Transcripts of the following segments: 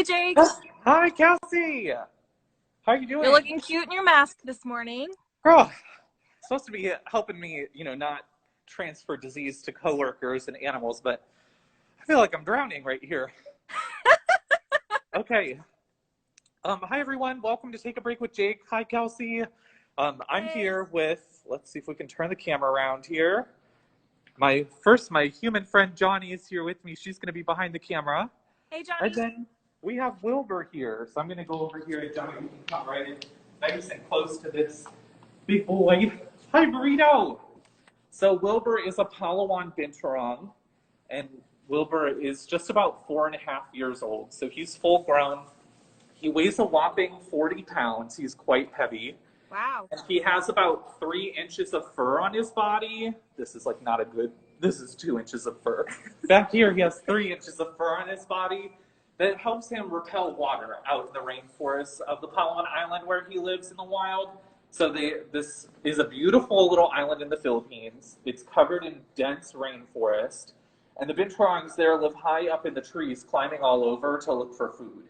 Jake. Hi, Kelsey. How are you doing? You're looking cute in your mask this morning. Girl, supposed to be helping me, not transfer disease to coworkers and animals, but I feel like I'm drowning right here. Okay. Hi, everyone. Welcome to Take a Break with Jake. Hi, Kelsey. I'm here with, let's see if we can turn the camera around here. My human friend Johnny is here with me. She's going to be behind the camera. Hey, Johnny. And then we have Wilbur here. So I'm going to go over here and Johnny, you can come right in nice and close to this big boy. Hi, Burrito. So Wilbur is a Palawan binturong, and Wilbur is just about 4.5 years old. So he's full grown. He weighs a whopping 40 pounds. He's quite heavy. Wow. And he has about 3 inches of fur on his body. This is like not a good, this is 2 inches of fur. Back here, he has 3 inches of fur on his body that helps him repel water out in the rainforests of the Palawan Island where he lives in the wild. So this is a beautiful little island in the Philippines. It's covered in dense rainforest. And the binturongs there live high up in the trees, climbing all over to look for food.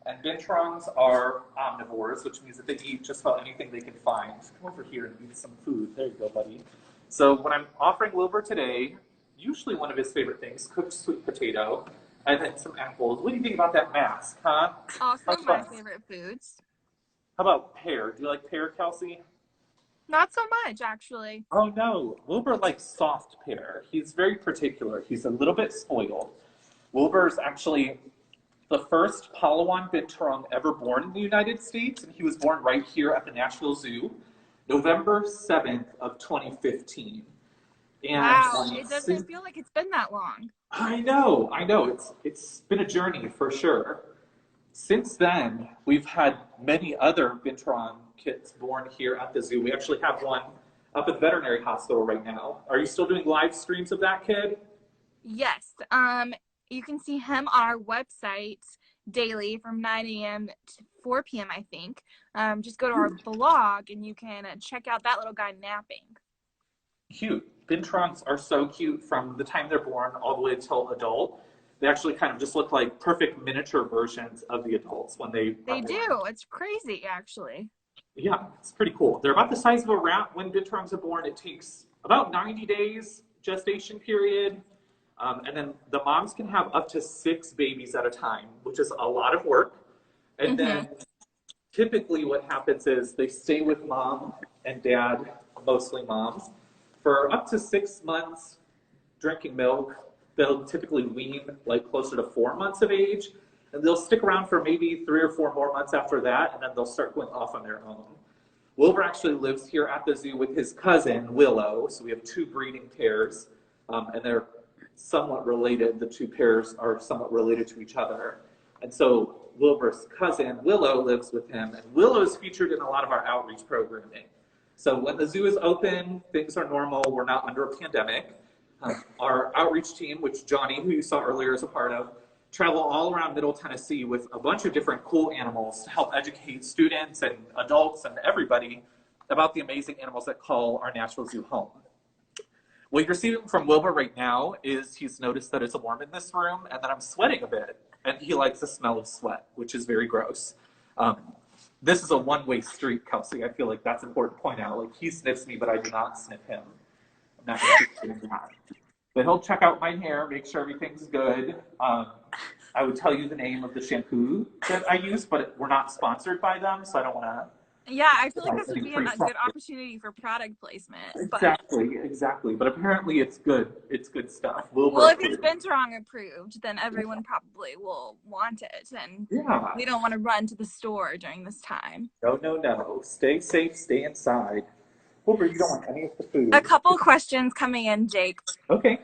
And binturongs are omnivores, which means that they eat just about anything they can find. Come over here and eat some food. There you go, buddy. So what I'm offering Wilbur today, usually one of his favorite things, cooked sweet potato, and then some apples. What do you think about that mask, huh? Also my favorite foods. How about pear? Do you like pear, Kelsey? Not so much, actually. Oh, no. Wilbur likes soft pear. He's very particular. He's a little bit spoiled. Wilbur's actually the first Palawan binturong ever born in the United States, and he was born right here at the Nashville Zoo, November 7th of 2015. And wow, it doesn't feel like it's been that long. I know. It's been a journey for sure. Since then, we've had many other binturong kids born here at the zoo. We actually have one up at the veterinary hospital right now. Are you still doing live streams of that kid? Yes. You can see him on our website daily from 9 a.m. to 4 p.m., I think. Just go to our blog and you can check out that little guy napping. Cute. Binturongs are so cute from the time they're born all the way until adult. They actually kind of just look like perfect miniature versions of the adults when they do. It's crazy, actually. Yeah, it's pretty cool. They're about the size of a rat when binturongs are born. It takes about 90 days gestation period. And then the moms can have up to 6 babies at a time, which is a lot of work. And then typically what happens is they stay with mom and dad, mostly moms, for up to 6 months drinking milk. They'll typically wean like closer to 4 months of age. And they'll stick around for maybe 3 or 4 more months after that, and then they'll start going off on their own. Wilbur actually lives here at the zoo with his cousin, Willow. So we have 2 breeding pairs, and they're somewhat related. The 2 pairs are somewhat related to each other. And so Wilbur's cousin, Willow, lives with him, and Willow is featured in a lot of our outreach programming. So when the zoo is open, things are normal. We're not under a pandemic. Our outreach team, which Johnny, who you saw earlier, is a part of, travel all around Middle Tennessee with a bunch of different cool animals to help educate students and adults and everybody about the amazing animals that call our Nashville Zoo home. What you're seeing from Wilbur right now is he's noticed that it's warm in this room and that I'm sweating a bit, and he likes the smell of sweat, which is very gross. This is a one-way street, Kelsey. I feel like that's important to point out. Like, he sniffs me, but I do not sniff him. I'm not going to keep doing that. But he'll check out my hair, make sure everything's good. I would tell you the name of the shampoo that I use, but we're not sponsored by them, so I don't want to. Yeah, I feel like this would be a good opportunity for product placement. Exactly. But apparently it's good. It's good stuff. Well, if it's binturong approved, then everyone probably will want it. And we don't want to run to the store during this time. No. Stay safe. Stay inside. Wilbur, you don't want any of the food. A couple questions coming in, Jake. Okay.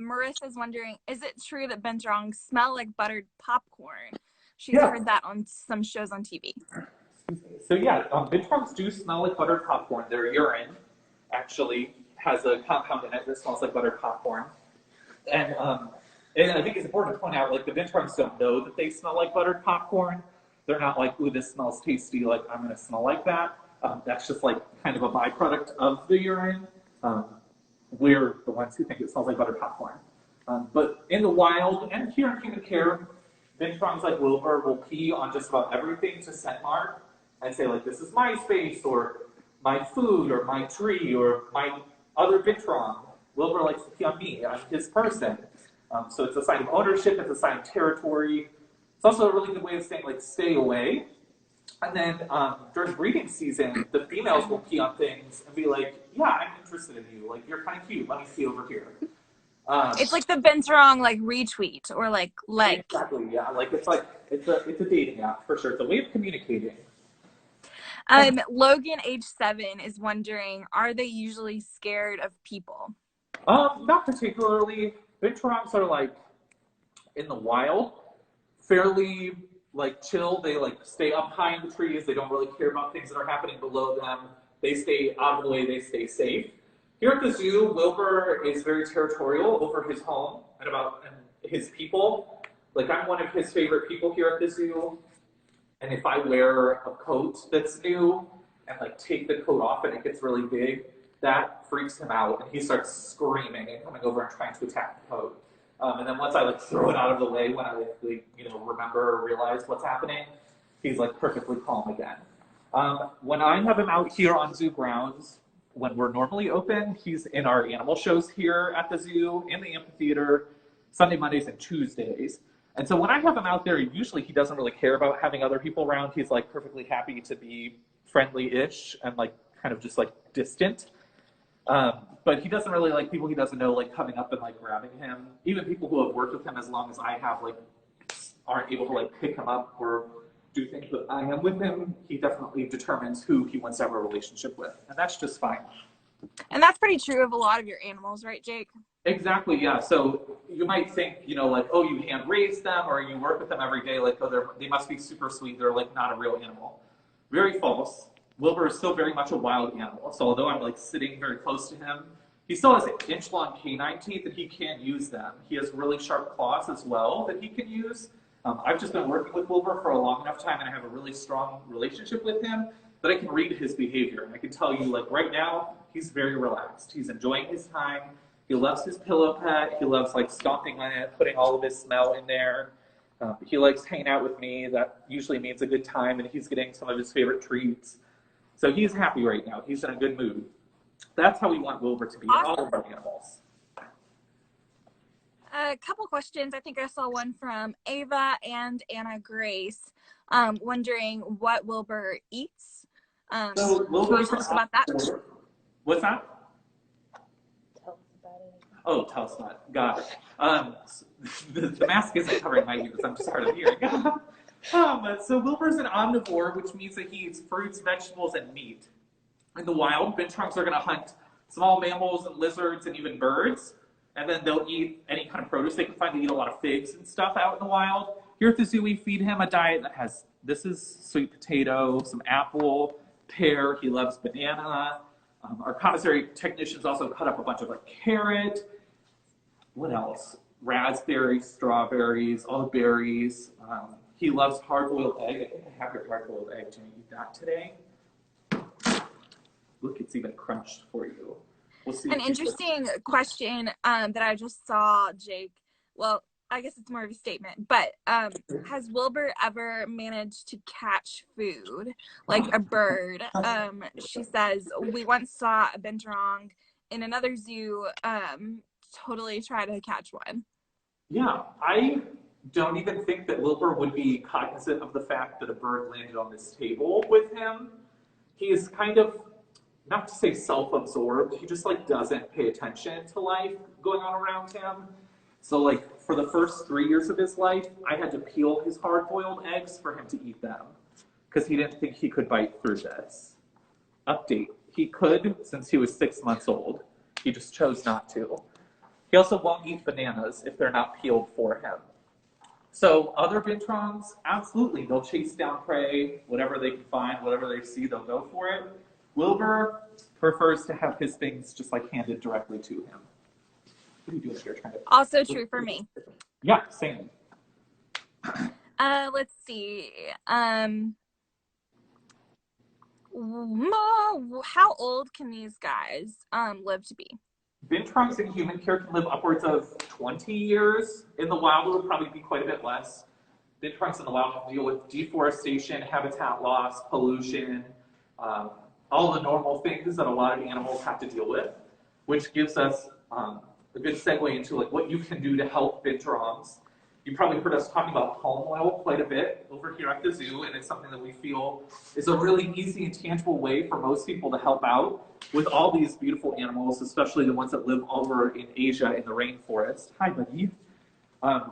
Marissa's wondering, is it true that binturongs smell like buttered popcorn? She's heard that on some shows on TV. So binturongs do smell like buttered popcorn. Their urine actually has a compound in it that smells like buttered popcorn. And I think it's important to point out, like, the binturongs don't know that they smell like buttered popcorn. They're not like, ooh, this smells tasty, like, I'm going to smell like that. That's just like kind of a byproduct of the urine. We're the ones who think it smells like buttered popcorn. But in the wild and here in human care, Binturongs like Wilbur will pee on just about everything to scent mark and say like, this is my space, or my food, or my tree, or my other binturong. Wilbur likes to pee on me. I'm his person. So it's a sign of ownership. It's a sign of territory. It's also a really good way of saying like, stay away. And then during breeding season, the females will pee on things and be like, yeah, I'm interested in you. Like, you're kind of cute. Let me see over here. It's like the binturong like retweet or like. Exactly, yeah. Like it's a dating app for sure. It's a way of communicating. Logan, age 7, is wondering, are they usually scared of people? Not particularly. Binturongs are like in the wild, fairly like chill. They like stay up high in the trees. They don't really care about things that are happening below them. They stay out of the way. They stay safe. Here at the zoo, Wilbur is very territorial over his home and his people. Like, I'm one of his favorite people here at the zoo. And if I wear a coat that's new and like take the coat off and it gets really big, that freaks him out and he starts screaming and coming over and trying to attack the coat. And then once I like throw it out of the way, when I like, remember or realize what's happening, he's like perfectly calm again. When I have him out here on zoo grounds, when we're normally open, he's in our animal shows here at the zoo, in the amphitheater, Sunday, Mondays, and Tuesdays. And so when I have him out there, usually he doesn't really care about having other people around. He's like perfectly happy to be friendly-ish and like kind of just like distant. But he doesn't really like people he doesn't know like coming up and like grabbing him. Even people who have worked with him as long as I have like aren't able to like pick him up or do things that I am with him. He definitely determines who he wants to have a relationship with, and that's just fine. And that's pretty true of a lot of your animals, right, Jake? Exactly, yeah. So you might think, like, oh, you hand raise them or you work with them every day, like, oh, they must be super sweet. They're like not a real animal. Very false. Wilbur is still very much a wild animal. So although I'm like sitting very close to him, he still has inch-long canine teeth and he can't use them. He has really sharp claws as well that he can use. I've just been working with Wilbur for a long enough time and I have a really strong relationship with him that I can read his behavior. And I can tell you, like, right now, he's very relaxed. He's enjoying his time. He loves his pillow pet. He loves like stomping on it, putting all of his smell in there. He likes hanging out with me. That usually means a good time, and he's getting some of his favorite treats. So he's happy right now. He's in a good mood. That's how we want Wilbur to be, awesome. All of our animals. A couple questions. I think I saw one from Ava and Anna Grace, wondering what Wilbur eats. So Wilbur, tell us about that. What's that? Oh, tell us about it. Got it. The mask isn't covering my ears. I'm just hard of hearing. So Wilbur's an omnivore, which means that he eats fruits, vegetables, and meat. In the wild, binturongs are going to hunt small mammals and lizards and even birds. And then they'll eat any kind of produce they can find. They eat a lot of figs and stuff out in the wild. Here at the zoo, we feed him a diet that has, this is sweet potato, some apple, pear. He loves banana. Our commissary technicians also cut up a bunch of like carrot. What else? Raspberries, strawberries, all the berries. He loves hard-boiled egg. I think I have your hard-boiled egg. Do you eat that today? Look, it's even crunched for you. We'll see. An interesting question that I just saw, Jake. Well, I guess it's more of a statement, but has Wilbur ever managed to catch food, like a bird? She says, we once saw a binturong in another zoo totally try to catch one. Yeah, I don't even think that Wilbur would be cognizant of the fact that a bird landed on this table with him. He is kind of, not to say self-absorbed, he just like doesn't pay attention to life going on around him. So like for the first 3 years of his life, I had to peel his hard-boiled eggs for him to eat them because he didn't think he could bite through this. Update, he could since he was 6 months old. He just chose not to. He also won't eat bananas if they're not peeled for him. So other binturongs, absolutely, they'll chase down prey, whatever they can find, whatever they see, they'll go for it. Wilbur prefers to have his things just like handed directly to him. What are you doing here? Trying to... Also true for me. Yeah, same. Let's see. How old can these guys live to be? Binturongs in human care can live upwards of 20 years. In the wild, it would probably be quite a bit less. binturongs in the wild can deal with deforestation, habitat loss, pollution, all the normal things that a lot of animals have to deal with, which gives us a good segue into like what you can do to help binturongs. You probably heard us talking about palm oil quite a bit over here at the zoo, and it's something that we feel is a really easy and tangible way for most people to help out with all these beautiful animals, especially the ones that live over in Asia in the rainforest. Hi, buddy.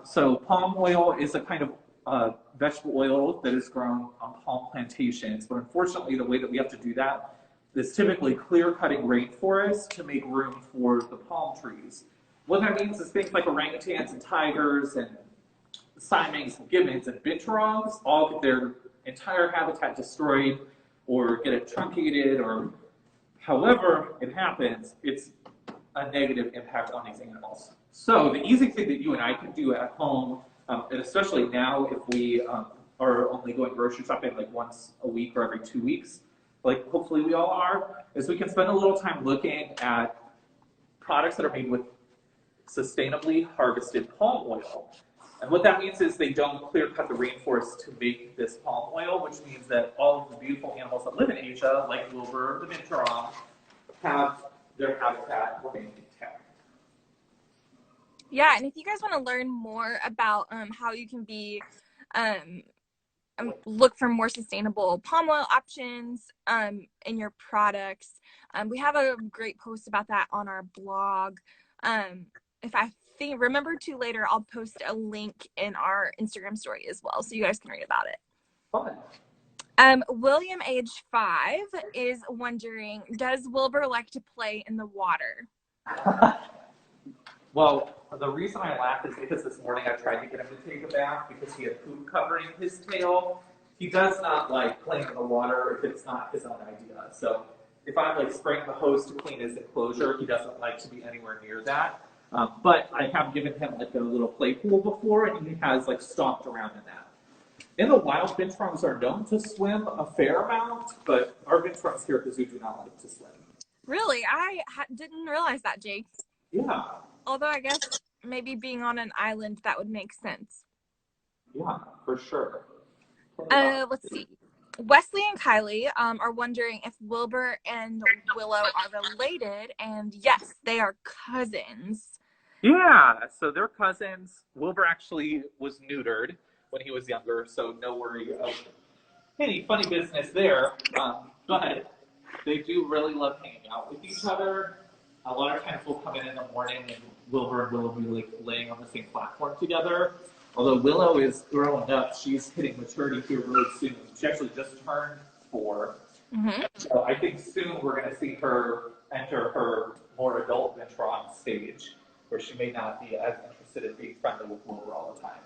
So palm oil is a kind of vegetable oil that is grown on palm plantations, but unfortunately the way that we have to do that is typically clear-cutting rainforests to make room for the palm trees. What that means is things like orangutans and tigers and siamese and gibbons and binturongs all get their entire habitat destroyed or get it truncated, or however it happens, it's a negative impact on these animals. So the easy thing that you and I can do at home, and especially now if we are only going grocery shopping like once a week or every 2 weeks, like hopefully we all are, is we can spend a little time looking at products that are made with sustainably harvested palm oil. And what that means is they don't clear cut the rainforest to make this palm oil, which means that all of the beautiful animals that live in Asia, like Wilbur, the binturong, have their habitat remain intact. Yeah, and if you guys want to learn more about how you can be look for more sustainable palm oil options in your products, we have a great post about that on our blog. If I remember to later, I'll post a link in our Instagram story as well, so you guys can read about it. Fun. William, age 5, is wondering, does Wilbur like to play in the water? Well, the reason I laugh is because this morning I tried to get him to take a bath because he had poop covering his tail. He does not like playing in the water if it's not his own idea. So if I'm like spraying the hose to clean his enclosure, he doesn't like to be anywhere near that. But I have given him like a little play pool before, and he has like stomped around in that. In the wild, binturongs are known to swim a fair amount, but our binturongs here at the zoo do not like to swim. Really? I didn't realize that, Jake. Yeah. Although I guess maybe being on an island, that would make sense. Yeah, for sure. Let's see. Wesley and Kylie are wondering if Wilbur and Willow are related, and yes, they are cousins. Yeah, so they're cousins. Wilbur actually was neutered when he was younger, so no worry of any funny business there. But they do really love hanging out with each other. A lot of times we'll come in the morning and Wilbur and Willow will be like laying on the same platform together. Although Willow is growing up, she's hitting maturity here really soon. She actually just turned 4. Mm-hmm. So I think soon we're going to see her enter her more adult binturong stage, where she may not be as interested in being friendly with Wilbur all the time.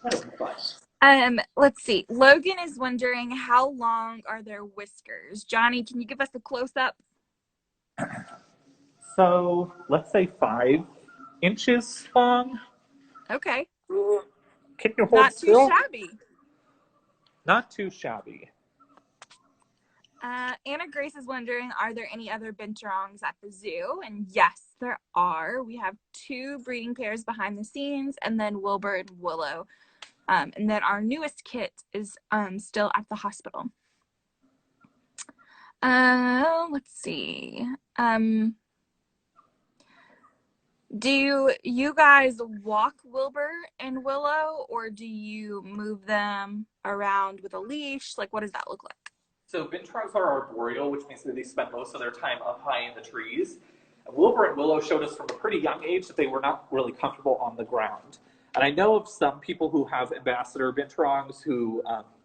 That'll be fun. Let's see. Logan is wondering, how long are their whiskers? Johnny, can you give us a close-up? So let's say 5 inches long. Okay. Can you hold Not still? too shabby. Not too shabby. Anna Grace is wondering, are there any other binturongs at the zoo? And yes, there are. We have 2 breeding pairs behind the scenes, and then Wilbur and Willow. And then our newest kit is still at the hospital. Let's see. Do you guys walk Wilbur and Willow, or do you move them around with a leash? Like, what does that look like? So binturongs are arboreal, which means that they spend most of their time up high in the trees. And Wilbur and Willow showed us from a pretty young age that they were not really comfortable on the ground. And I know of some people who have ambassador binturongs who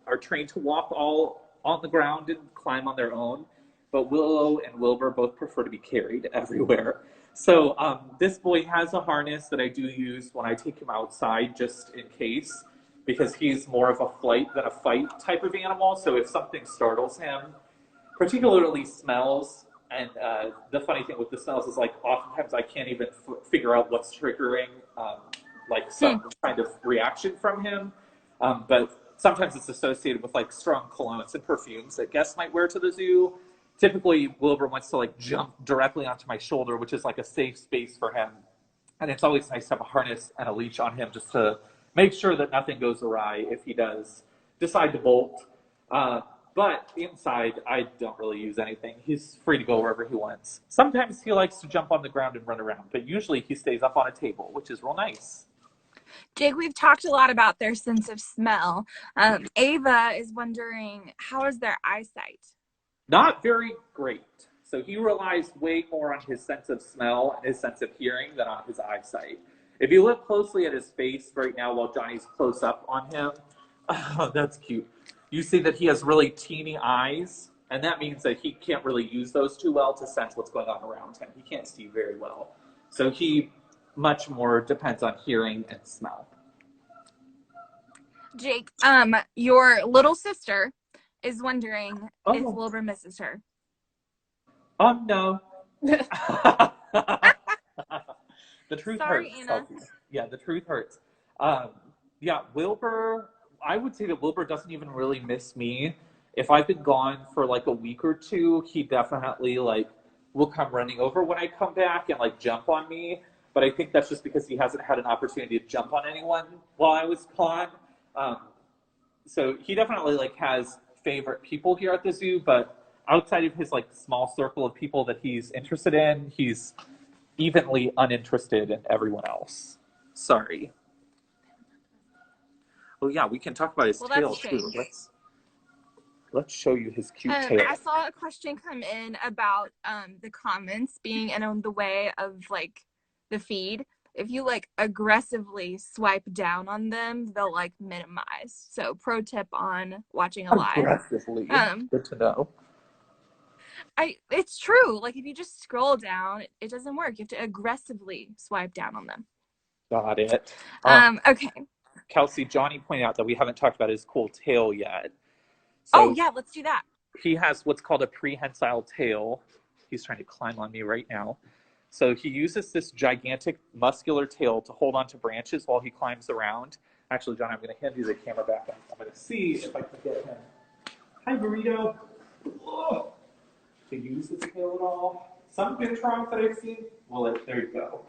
are trained to walk all on the ground and climb on their own, but Willow and Wilbur both prefer to be carried everywhere. So this boy has a harness that I do use when I take him outside just in case, because he's more of a flight than a fight type of animal. So if something startles him, particularly smells, and the funny thing with the smells is like oftentimes I can't even figure out what's triggering like some kind of reaction from him. But sometimes it's associated with like strong colognes and perfumes that guests might wear to the zoo. Typically, Wilbur wants to like jump directly onto my shoulder, which is like a safe space for him. And it's always nice to have a harness and a leash on him just to make sure that nothing goes awry if he does decide to bolt. But inside, I don't really use anything. He's free to go wherever he wants. Sometimes he likes to jump on the ground and run around, but usually he stays up on a table, which is real nice. Jake, we've talked a lot about their sense of smell. Ava is wondering, how is their eyesight? Not very great. So he relies way more on his sense of smell and his sense of hearing than on his eyesight. If you look closely at his face right now while Johnny's close up on him, oh, that's cute. You see that he has really teeny eyes, and that means that he can't really use those too well to sense what's going on around him. He can't see very well. So he much more depends on hearing and smell. Jake, your little sister is wondering if Wilbur misses her. No. The truth hurts. Anna. Yeah, the truth hurts. Yeah, Wilbur, I would say that Wilbur doesn't even really miss me. If I've been gone for like a week or two, he definitely like will come running over when I come back and like jump on me. But I think that's just because he hasn't had an opportunity to jump on anyone while I was gone. So he definitely like has favorite people here at the zoo, but outside of his like small circle of people that he's interested in, he's evenly uninterested in everyone else. Sorry. Oh yeah, we can talk about his tail too. Let's show you his cute tail. I saw a question come in about the comments being in the way of like the feed. If you like aggressively swipe down on them, they'll like minimize. So pro tip on watching a live. Aggressively. Good to know. It's true. Like if you just scroll down, it doesn't work. You have to aggressively swipe down on them. Got it. Okay. Kelsey, Johnny pointed out that we haven't talked about his cool tail yet. So yeah, let's do that. He has what's called a prehensile tail. He's trying to climb on me right now. So he uses this gigantic muscular tail to hold onto branches while he climbs around. Actually, John, I'm going to hand you the camera back. I'm going to see if I can get him. Hi, Burrito. Oh, to use his tail at all. Some binturongs that I've seen, well, there you go.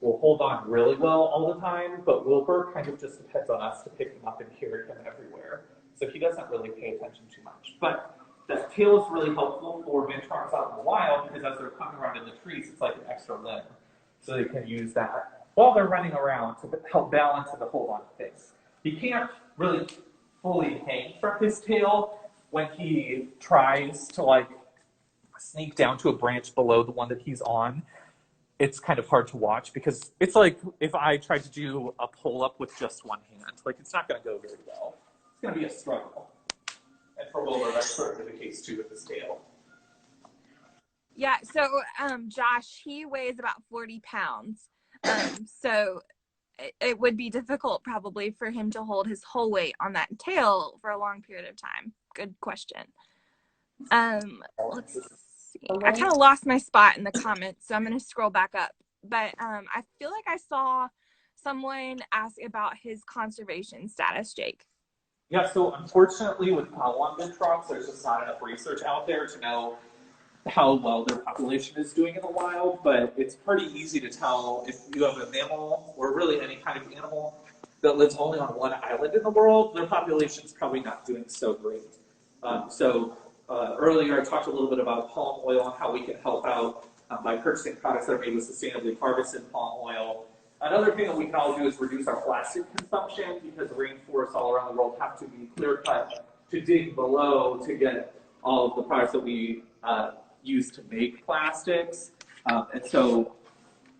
Will hold on really well all the time, but Wilbur kind of just depends on us to pick him up and carry him everywhere. So he doesn't really pay attention too much. But that tail is really helpful for binturongs out in the wild because as they're coming around in the trees, it's like an extra limb. So they can use that while they're running around to help balance and to hold on to things. He can't really fully hang from his tail when he tries to like sneak down to a branch below the one that he's on. It's kind of hard to watch because it's like if I tried to do a pull-up with just one hand. Like it's not going to go very well. It's going to be a struggle. And for Wilbur, that's certainly the case too with his tail. Yeah, so Josh, he weighs about 40 pounds. So it would be difficult probably for him to hold his whole weight on that tail for a long period of time. Good question. Let's see. I kind of lost my spot in the comments, so I'm going to scroll back up. But I feel like I saw someone ask about his conservation status, Jake. Yeah, so unfortunately with Palawan binturongs, there's just not enough research out there to know how well their population is doing in the wild, but it's pretty easy to tell if you have a mammal or really any kind of animal that lives only on one island in the world, their population is probably not doing so great. Earlier I talked a little bit about palm oil and how we can help out by purchasing products that are made with sustainably harvested palm oil. Another thing that we can all do is reduce our plastic consumption because rainforests all around the world have to be clear cut to dig below to get all of the products that we use to make plastics. And so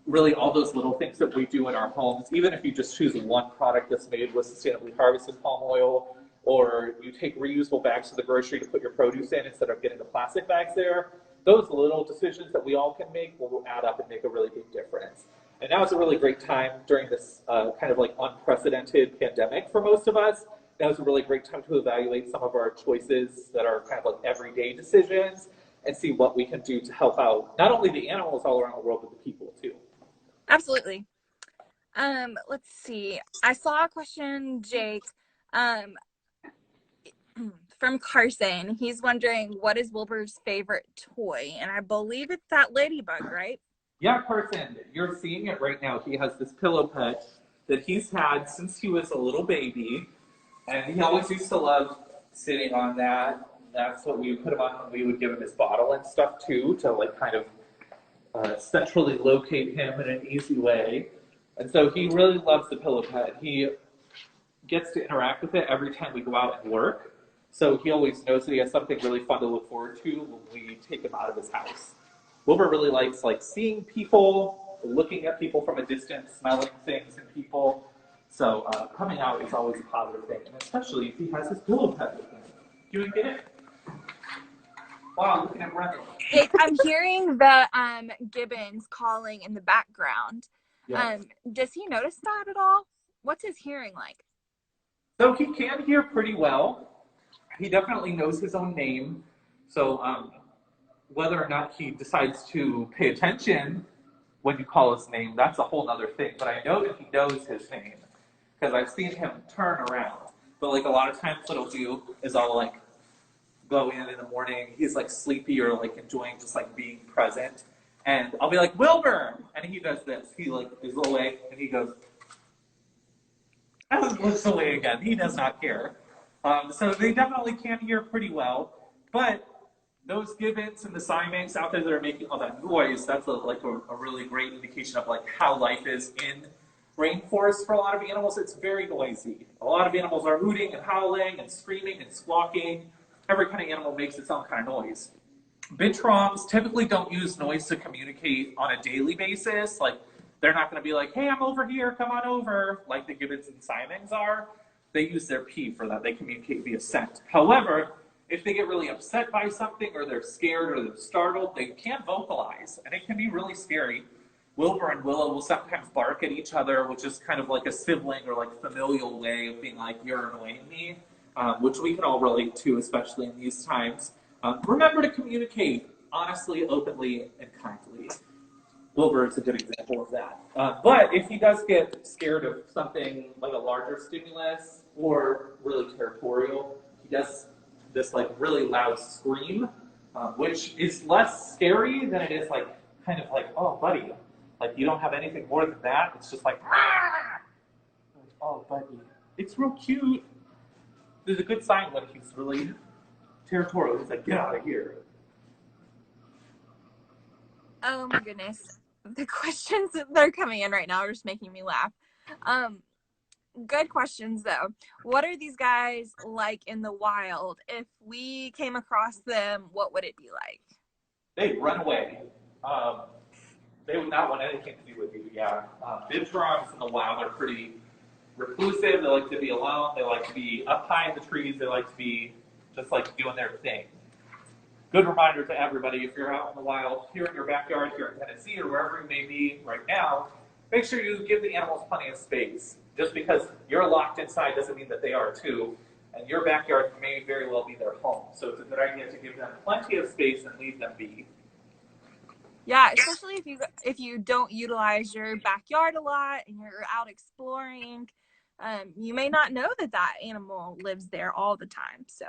really all those little things that we do in our homes, even if you just choose one product that's made with sustainably harvested palm oil, or you take reusable bags to the grocery to put your produce in instead of getting the plastic bags there, those little decisions that we all can make will add up and make a really big difference. And now is a really great time during this kind of like unprecedented pandemic for most of us. Now is a really great time to evaluate some of our choices that are kind of like everyday decisions and see what we can do to help out not only the animals all around the world, but the people too. Absolutely. Let's see. I saw a question, Jake, from Carson. He's wondering what is Wilbur's favorite toy, and I believe it's that ladybug, right? Yeah, Carson, you're seeing it right now. He has this pillow pet that he's had since he was a little baby. And he always used to love sitting on that. That's what we would put him on when we would give him his bottle and stuff too, to like kind of centrally locate him in an easy way. And so he really loves the pillow pet. He gets to interact with it every time we go out and work. So he always knows that he has something really fun to look forward to when we take him out of his house. Wilbur really likes like seeing people, looking at people from a distance, smelling things in people. So coming out is always a positive thing, and especially if he has his pillow pet with him. You want to get it? Wow, looking at running. I'm hearing the gibbons calling in the background. Yes. Does he notice that at all? What's his hearing like? So he can hear pretty well. He definitely knows his own name. So whether or not he decides to pay attention when you call his name, that's a whole other thing. But I know that he knows his name because I've seen him turn around. But like a lot of times what he'll do is I'll like go in the morning. He's like sleepy or like enjoying just like being present. And I'll be like, Wilbur! And he does this. He like is away and he goes, and looks away again. He does not care. So they definitely can hear pretty well. But those gibbons and the Siamangs out there that are making all that noise, that's a really great indication of like how life is in rainforest for a lot of animals. It's very noisy. A lot of animals are hooting and howling and screaming and squawking. Every kind of animal makes its own kind of noise. Binturongs typically don't use noise to communicate on a daily basis. Like they're not going to be like, hey, I'm over here, come on over, like the gibbons and Siamangs are. They use their pee for that. They communicate via scent. However, if they get really upset by something or they're scared or they're startled, they can vocalize, and it can be really scary. Wilbur and Willow will sometimes bark at each other, which is kind of like a sibling or like familial way of being like, you're annoying me, which we can all relate to, especially in these times. Remember to communicate honestly, openly, and kindly. Wilbur is a good example of that. But if he does get scared of something like a larger stimulus or really territorial, he does this like really loud scream, which is less scary than it is like kind of like, oh buddy, like you don't have anything more than that. It's just like, ah! Oh buddy, it's real cute. There's a good sign when he's really territorial. He's like, get out of here. Oh my goodness. The questions that are coming in right now are just making me laugh. Good questions though. What are these guys like in the wild? If we came across them, what would it be like? They'd run away. They would not want anything to do with you, yeah. Binturongs in the wild are pretty reclusive. They like to be alone. They like to be up high in the trees. They like to be just like doing their thing. Good reminder to everybody, if you're out in the wild, here in your backyard, here in Tennessee, or wherever you may be right now, make sure you give the animals plenty of space. Just because you're locked inside doesn't mean that they are too, and your backyard may very well be their home. So it's a good idea to give them plenty of space and leave them be. Yeah, especially if you don't utilize your backyard a lot and you're out exploring, you may not know that animal lives there all the time. So.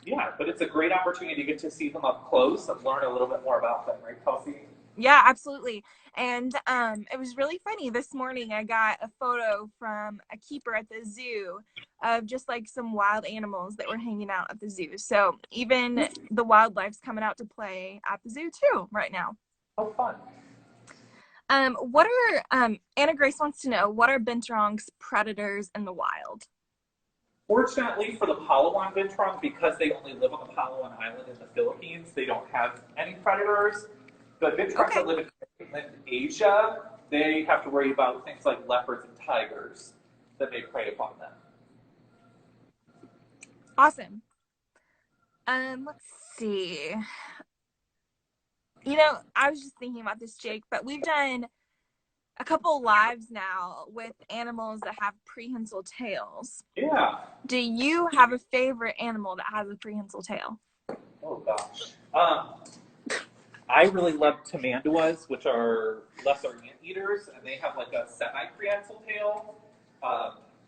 Yeah, but it's a great opportunity to get to see them up close and learn a little bit more about them, right, Kelsey? Yeah, absolutely. And it was really funny. This morning I got a photo from a keeper at the zoo of just like some wild animals that were hanging out at the zoo. So even the wildlife's coming out to play at the zoo too right now. Oh, fun. Anna Grace wants to know, what are binturong's predators in the wild? Fortunately for the Palawan binturong, because they only live on the Palawan Island in the Philippines, they don't have any predators. But binturongs that live in Asia, they have to worry about things like leopards and tigers that may prey upon them. Awesome. Let's see. You know, I was just thinking about this, Jake, but we've done a couple lives now with animals that have prehensile tails. Yeah. Do you have a favorite animal that has a prehensile tail? Oh, gosh. I really love tamanduas, which are lesser anteaters, and they have like a semi-prehensile tail.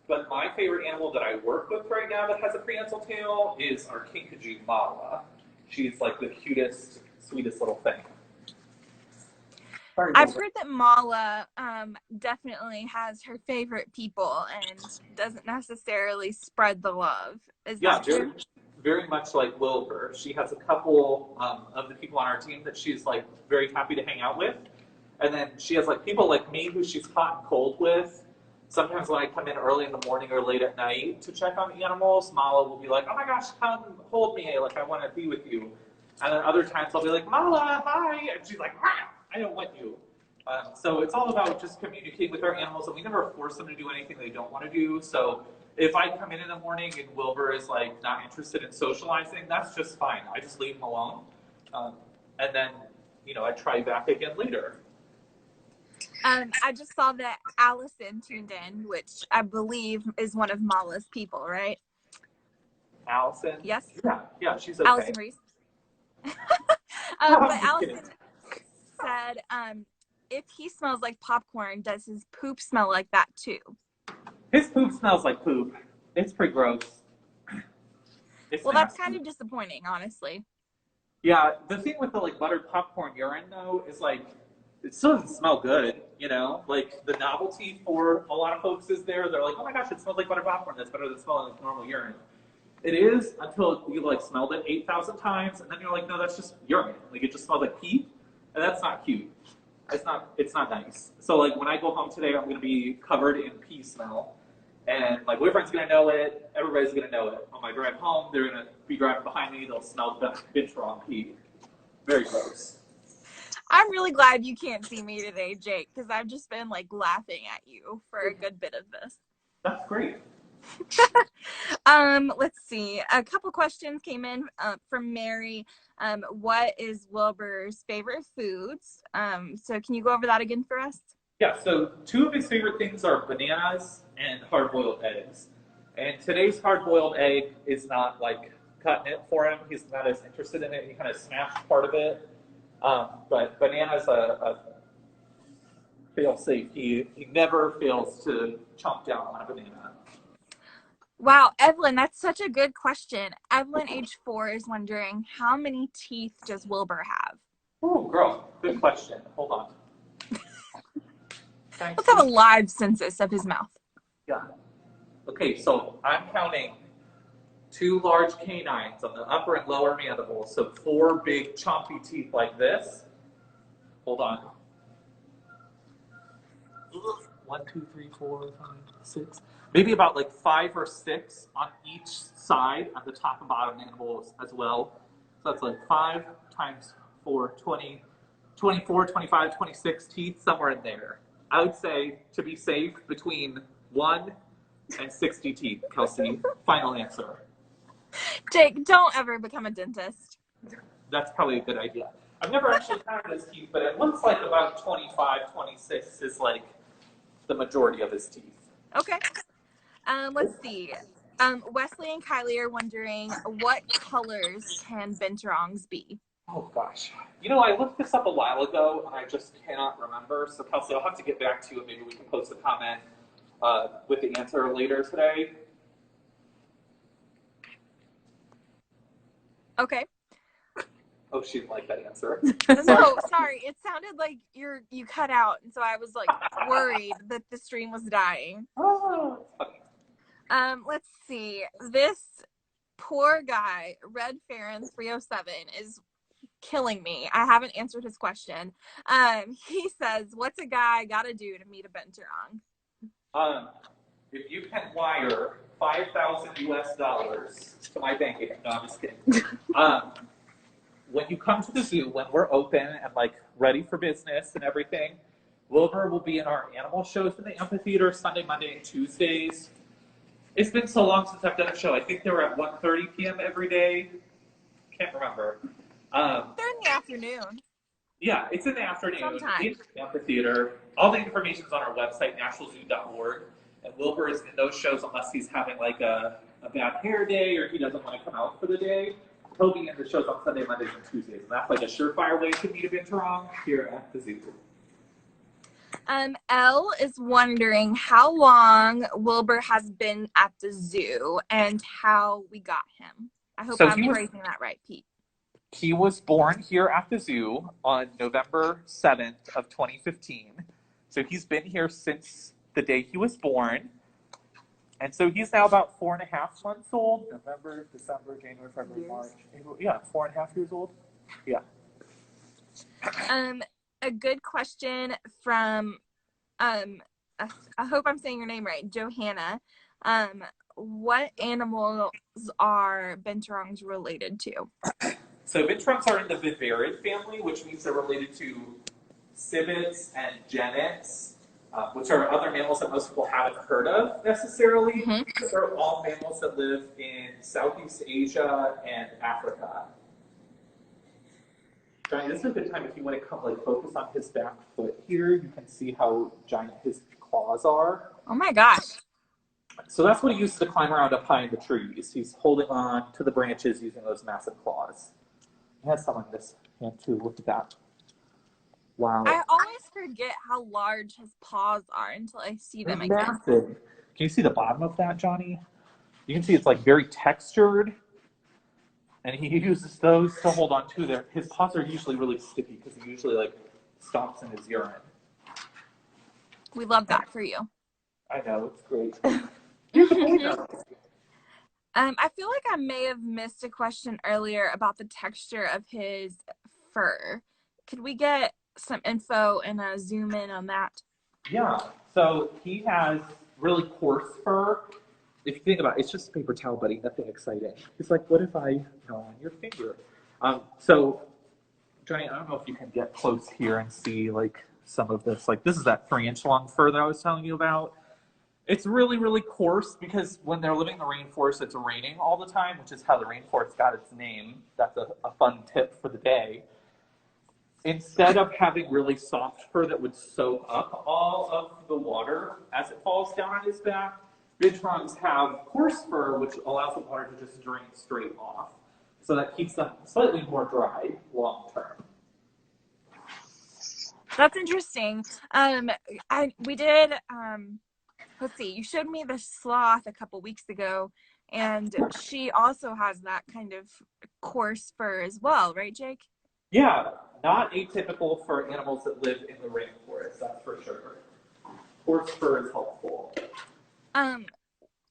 But my favorite animal that I work with right now that has a prehensile tail is our kinkajou mala. She's like the cutest, sweetest little thing. Sorry, I've Wilbur. heard that Mala definitely has her favorite people and doesn't necessarily spread the love. Is Yeah, that very, true? very much like Wilbur. She has a couple of the people on our team that she's like very happy to hang out with, and then she has like people like me who she's hot and cold with. Sometimes when I come in early in the morning or late at night to check on the animals, Mala will be like, "Oh my gosh, come hold me! Like I want to be with you." And then other times I'll be like, "Mala, hi," and she's like, "Ah, I don't want you." So it's all about just communicating with our animals, and we never force them to do anything they don't want to do. So if I come in the morning and Wilbur is like not interested in socializing, that's just fine. I just leave him alone, and then I try back again later. I just saw that Allison tuned in, which I believe is one of Mala's people, right? Allison, Yes, yeah, yeah, she's okay. Allison Reese. I'm But just kidding. Allison said, if he smells like popcorn, does his poop smell like that too? His poop smells like poop. It's pretty gross. It's Well, that's nasty. kind of disappointing, honestly. Yeah, the thing with the like buttered popcorn urine though is like it still doesn't smell good, Like the novelty for a lot of folks is there. They're like, oh my gosh, it smells like buttered popcorn. That's better than smelling like normal urine. It is until you like smelled it 8,000 times, and then you're like, no, that's just urine. Like it just smells like pee, and that's not cute. It's not nice. So like when I go home today, I'm gonna be covered in pee smell, and my boyfriend's gonna know it. Everybody's gonna know it. On my drive home, they're gonna be driving behind me. They'll smell the binturong pee. Very gross. I'm really glad you can't see me today, Jake, because I've just been like laughing at you for a good bit of this. That's great. Let's see. A couple questions came in from Mary. What is Wilbur's favorite foods? So can you go over that again for us? Yeah, so two of his favorite things are bananas and hard-boiled eggs. And today's hard-boiled egg is not like cutting it for him. He's not as interested in it. He kind of smashed part of it. But banana's a fail-safe. He never fails to chomp down on a banana. Wow, Evelyn, that's such a good question. Evelyn, age 4, is wondering how many teeth does Wilbur have? Oh, girl, good question. Hold on. Let's have a live census of his mouth. Yeah. Okay, so I'm counting 2 large canines on the upper and lower mandibles, so 4 big chompy teeth like this. Hold on. 1, 2, 3, 4, 5, 6. Maybe about like 5 or 6 on each side on the top and bottom mandibles as well. So that's like 5 times 4, 20, 24, 25, 26 teeth, somewhere in there. I would say, to be safe, between 1 and 60 teeth, Kelsey. Final answer. Jake, don't ever become a dentist. That's probably a good idea. I've never actually counted his teeth, but it looks like about 25, 26 is like the majority of his teeth. Okay. Let's see. Wesley and Kylie are wondering, what colors can binturongs be? Oh gosh. I looked this up a while ago and I just cannot remember. So Kelsey, I'll have to get back to you and maybe we can post a comment with the answer later today. Okay. Oh, she didn't like that answer. No, sorry. It sounded like you cut out, and so I was like worried that the stream was dying. Oh, Let's see. This poor guy, Red Farron 307, is killing me. I haven't answered his question. He says, "What's a guy got to do to meet a binturong?" If you can wire 5,000 US dollars to my bank account, no, I'm just kidding. When you come to the zoo, when we're open and like ready for business and everything, Wilbur will be in our animal shows in the amphitheater Sunday, Monday, and Tuesdays. It's been so long since I've done a show. I think they were at 1:30 p.m. every day. Can't remember. They're in the afternoon. Yeah, it's in the afternoon. Sometime. In the amphitheater. All the information is on our website, nationalzoo.org. And Wilbur is in those shows unless he's having like a bad hair day or he doesn't want to come out for the day. He'll be in the shows on Sunday, Mondays, and Tuesdays. And that's like a surefire way to meet a binturong here at the zoo. Elle is wondering how long Wilbur has been at the zoo and how we got him. I hope I'm phrasing that right, Pete. He was born here at the zoo on November 7th of 2015. So he's been here since the day he was born. And so he's now about 4.5 months old. November, December, January, February, March, April. Yeah, 4.5 years old. Yeah. A good question from I hope I'm saying your name right, Johanna. What animals are binturongs related to? So binturongs are in the vivarid family, which means they're related to civets and genets, which are other mammals that most people haven't heard of necessarily. Mm-hmm. They're all mammals that live in Southeast Asia and Africa. Johnny, this is a good time if you want to come focus on his back foot here. You can see how giant his claws are. Oh my gosh. So that's what he uses to climb around up high in the trees. He's holding on to the branches using those massive claws. He has some on this hand too. Look at that. Wow. I always forget how large his paws are until I see them again. Massive. Can you see the bottom of that, Johnny? You can see it's very textured. And he uses those to hold on to there. His paws are usually really sticky because he usually stomps in his urine. We love that for you. I know, it's great. I feel like I may have missed a question earlier about the texture of his fur. Could we get some info and zoom in on that? Yeah, so he has really coarse fur. If you think about it, it's just a paper towel, buddy, nothing exciting. It's like, what if I gnaw on your finger? So, Johnny, I don't know if you can get close here and see some of this. This is that 3-inch long fur that I was telling you about. It's really, really coarse because when they're living in the rainforest, it's raining all the time, which is how the rainforest got its name. That's a fun tip for the day. Instead of having really soft fur that would soak up all of the water as it falls down on his back, binturongs have coarse fur, which allows the water to just drain straight off. So that keeps them slightly more dry long term. That's interesting. We did, let's see, you showed me the sloth a couple weeks ago, and she also has that kind of coarse fur as well, right, Jake? Yeah, not atypical for animals that live in the rainforest, that's for sure. Coarse fur is helpful.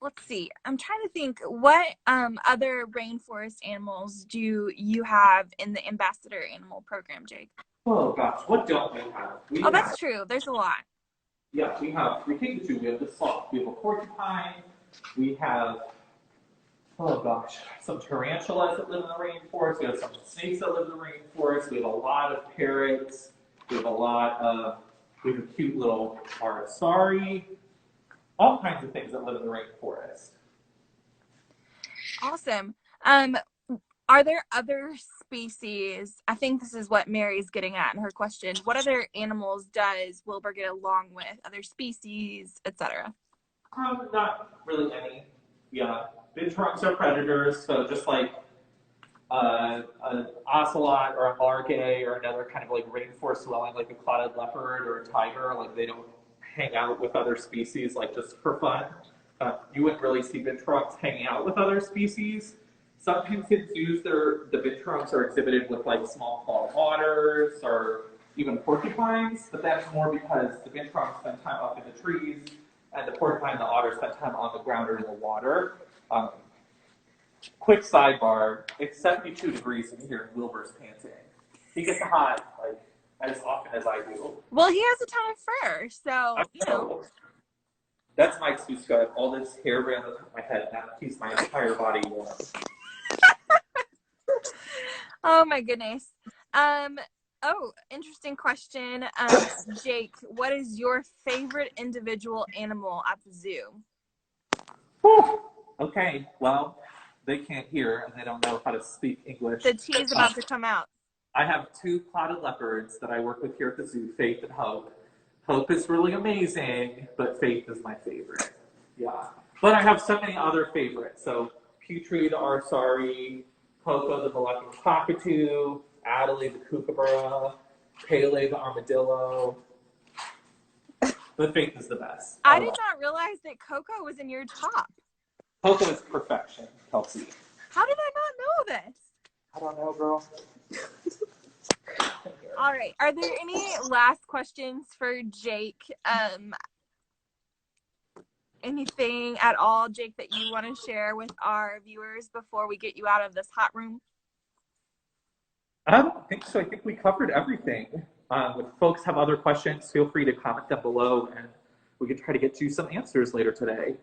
Let's see. I'm trying to think, what other rainforest animals do you have in the ambassador animal program, Jake? Oh gosh, what don't we have? That's true. There's a lot. Yeah, we take the two. We have the sloth. We have a porcupine. We have, some tarantulas that live in the rainforest. We have some snakes that live in the rainforest. We have a lot of parrots. We have a cute little arasari. All kinds of things that live in the rainforest. Awesome. Are there other species? I think this is what Mary's getting at in her question. What other animals does Wilbur get along with? Other species, etc.? Not really any. Yeah, binturongs are predators, so just like an ocelot or a margay or another kind of rainforest dwelling, like a clouded leopard or a tiger, they don't hang out with other species just for fun. You wouldn't really see binturongs hanging out with other species. Sometimes in zoos, the binturongs are exhibited with small clawed otters or even porcupines, but that's more because the binturongs spend time up in the trees and the porcupine and the otter spend time on the ground or in the water. Quick sidebar, it's 72 degrees in here in Wilbur's panting. He gets hot as often as I do. Well, he has a ton of fur, so, That's my excuse, guys. All this hair around the top of my head, that keeps my entire body warm. Oh my goodness. Interesting question. Jake, what is your favorite individual animal at the zoo? Whew. Okay, well, they can't hear and they don't know how to speak English. The tea is about to come out. I have 2 clouded leopards that I work with here at the zoo, Faith and Hope. Hope is really amazing, but Faith is my favorite. Yeah. But I have so many other favorites. So Putri the Arsari, Coco the Moluccan cockatoo, Adelaide the kookaburra, Pele the armadillo. But Faith is the best. I did not realize that Coco was in your top. Coco is perfection, Kelsey. How did I not know this? I don't know, girl. All right. Are there any last questions for Jake? Anything at all, Jake, that you want to share with our viewers before we get you out of this hot room? I don't think so. I think we covered everything. If folks have other questions, feel free to comment them below, and we can try to get you some answers later today.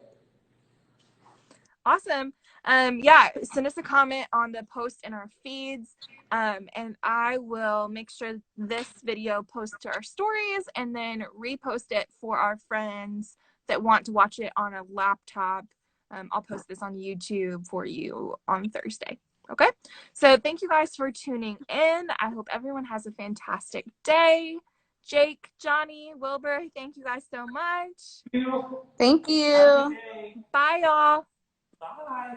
Awesome. Yeah, send us a comment on the post in our feeds, and I will make sure this video posts to our stories and then repost it for our friends that want to watch it on a laptop. I'll post this on YouTube for you on Thursday. Okay, so thank you guys for tuning in. I hope everyone has a fantastic day. Jake, Johnny, Wilbur, thank you guys so much. Thank you. Thank you. Bye, y'all. Bye.